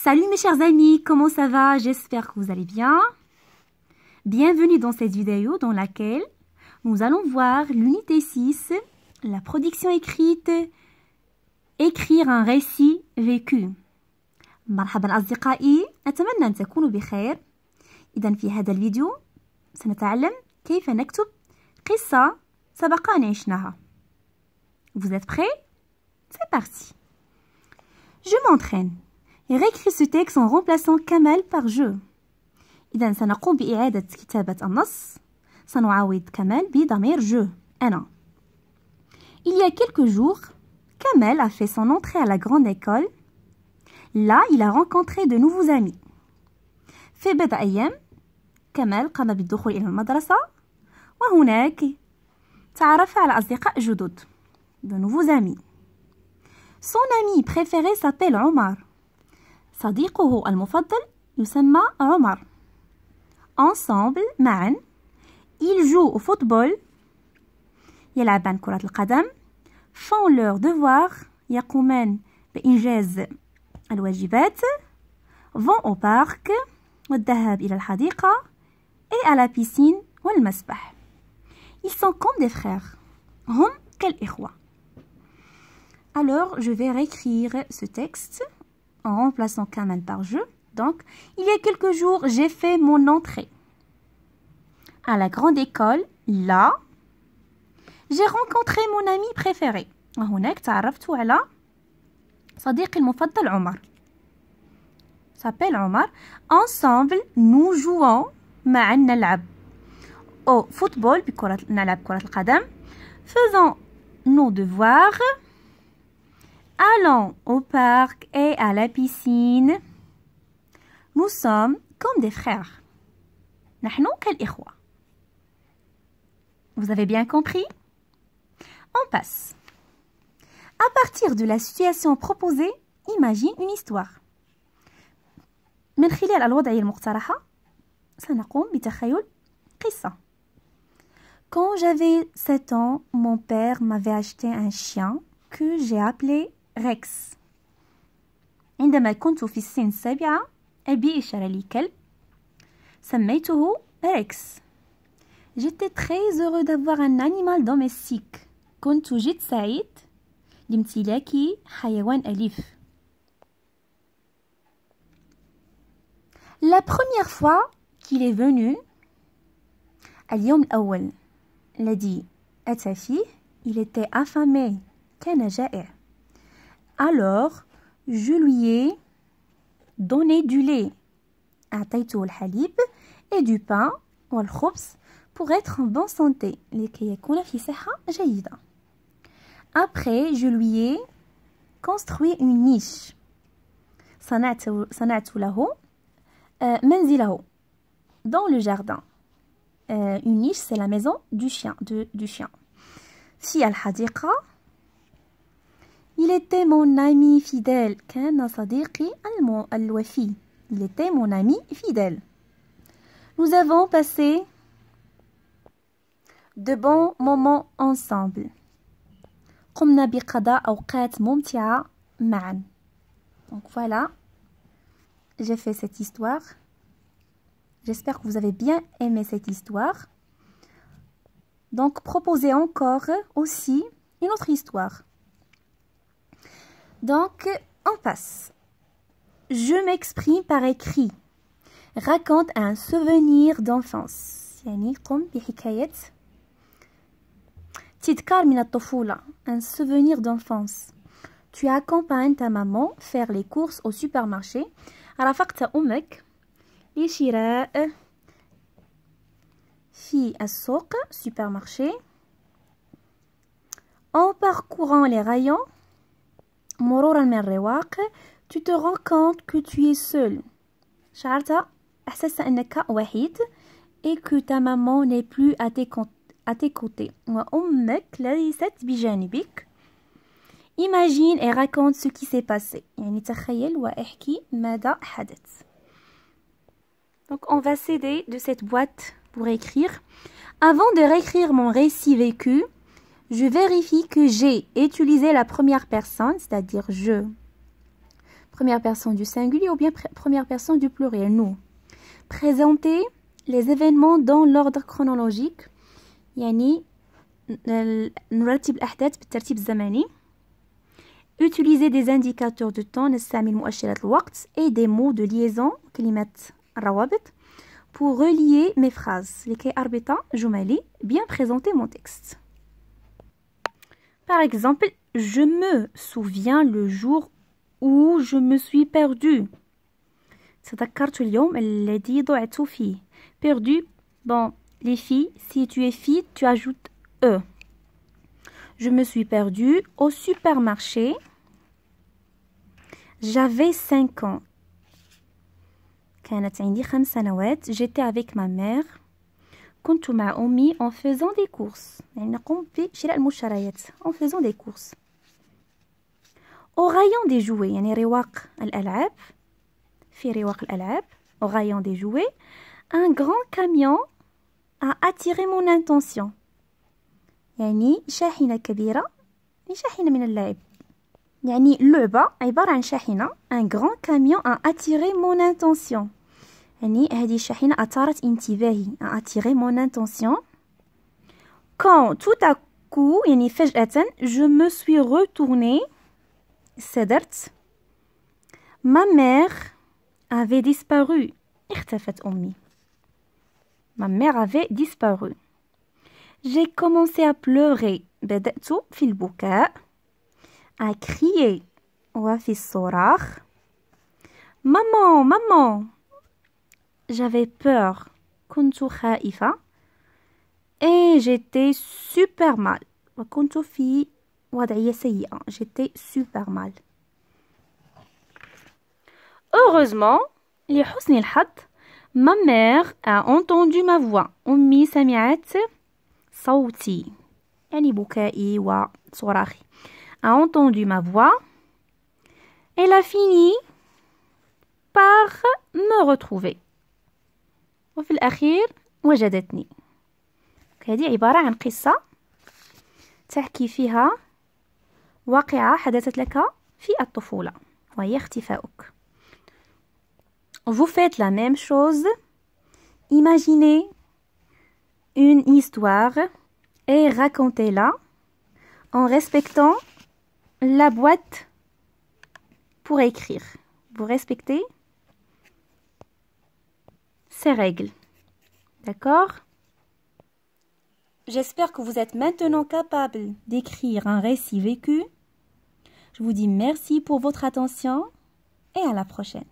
Salut mes chers amis, comment ça va? J'espère que vous allez bien. Bienvenue dans cette vidéo dans laquelle nous allons voir l'unité 6, la production écrite, écrire un récit vécu. مرحبا أصدقائي، أتمنى أن تكونوا بخير. إذن في هذا الفيديو سنتعلم كيف نكتب قصة سبق أن عشناها. Vous êtes prêts? C'est parti. Je m'entraîne. réécris ce texte en remplaçant كمال par je. إذن سنقوم بإعادة كتابة النص. سنعاود كمال بضمير je. أنا. Il y a quelques jours, Kamel a fait son entrée à la grande école. Là, il a rencontré de nouveaux amis. في بضع أيام، كمال قام بالدخول إلى المدرسة، وهناك تعرف على أصدقاء جدد. De nouveaux amis. Son ami préféré s'appelle عمر. صديقه المفضل يسمى عمر. Ensemble, معا, ils jouent au football. يلعبان كرة القدم. font leurs devoirs. يقومان بإنجاز الواجبات. vont au parc. والذهاب إلى الحديقة. et à la piscine والمسبح. Ils sont comme des frères. هم كالإخوة. Alors, je vais réécrire ce texte en remplaçant Kamel par je. Donc, il y a quelques jours, j'ai fait mon entrée à la grande école. Là, j'ai rencontré mon ami préféré. وهناك تعرفت على صديقي المفضل عمر. s'appelle عمر. Ensemble, nous jouons. معا نلعب au football. نلعب كرة القدم. Faisons nos devoirs. Allons au parc et à la piscine. Nous sommes comme des frères. نحن كالإخوة. Vous avez bien compris? On passe. À partir de la situation proposée, imagine une histoire. من خلال الوضعية المقترحة سنقوم بتخيل قصة. Quand j'avais 7 ans, mon père m'avait acheté un chien que j'ai appelé Rex. عندما كنت في السن 7 أبي اشترى لي كلب سميته ريكس. J'étais très heureux d'avoir un animal domestique. كنت جد سعيد لامتلاك حيوان أليف. La première fois qu'il est venu اليوم الأول الذي أتى فيه il était affamé. كان جائع. Alors, je lui ai donné du lait. أعطيته الحليب et du pain والخبز pour être en bonne santé. لكي يكون في صحة جيدة. Après, je lui ai construit une niche. صنعت له منزله dans le jardin. Une niche, c'est la maison du chien. Du chien. في الحديقة. Il était mon ami fidèle. كان صديقي الوفي. Il était mon ami fidèle. Nous avons passé de bons moments ensemble. قمنا بقضاء أوقات ممتعة معا. Donc voilà, j'ai fait cette histoire. J'espère que vous avez bien aimé cette histoire. Donc proposez encore aussi une autre histoire. Donc, on passe. Je m'exprime par écrit. Raconte un souvenir d'enfance. يعني قم بحكاية تذكار من الطفولة. Un souvenir d'enfance. Tu accompagnes ta maman faire les courses au supermarché. رافقت أمك لشراء في السوق supermarché. En parcourant les rayons. مرورا من الرواق. Tu te rends compte que tu es seul. شعرت أحسست أنك وحيد et que ta maman n'est plus à tes côtés. وأمك ليست بجانبك. Imagine et raconte ce qui s'est passé. يعني تخيل واحكي ماذا حدث. Donc on va s'aider de cette boîte pour écrire. Avant de réécrire mon récit vécu, je vérifie que j'ai utilisé la première personne, c'est-à-dire je, première personne du singulier ou bien première personne du pluriel, nous. Présenter les événements dans l'ordre chronologique. يعني نرتب الأحداث بالترتيب الزمني. Utiliser des indicateurs de temps نستعمل مؤشرات الوقت et des mots de liaison كلمات الروابط pour relier mes phrases لكي أربط جملي. Bien présenter mon texte. Par exemple, je me souviens le jour où je me suis perdue. تذكرت اليوم الذي ضعت فيه. Perdu, bon, les filles, si tu es fille, tu ajoutes E. Je me suis perdue au supermarché. J'avais 5 ans. كانت عندي 5 سنوات. J'étais avec ma mère. كنت مع أمي en faisant des courses. يعني نقوم بشراء المشتريات en faisant des courses. Au rayon des jouets يعني رواق الألعاب. في رواق الألعاب au rayon des jouets un grand camion a attiré mon attention. يعني شاحنة كبيرة شاحنة من اللعب يعني لعبة عبارة عن شاحنة un grand camion a attiré mon attention يعني هذه الشاحنة أثارت انتباهي a attiré mon attention quand tout à coup يعني فجأة je me suis retournée استدرت ma mère avait disparu اختفت أمي ma mère avait disparu j'ai commencé à pleurer بدأت في البكاء à crier وفي الصراخ maman maman j'avais peur كنت خائفة et j'étais super mal وكنت في وضعية سيئة j'étais super mal heureusement لحسن الحظ ma mère a entendu ma voix أمي سمعت صوتي يعني بكائي وصراخي a entendu ma voix elle a fini par me retrouver وفي الأخير وجدتني. هذه عبارة عن قصة تحكي فيها واقعة حدثت لك في الطفولة وهي اختفاؤك. Vous faites la même chose. Imaginez une histoire et racontez-la en respectant la boîte pour écrire. Vous respectez ces règles. D'accord? J'espère que vous êtes maintenant capable d'écrire un récit vécu. Je vous dis merci pour votre attention et à la prochaine.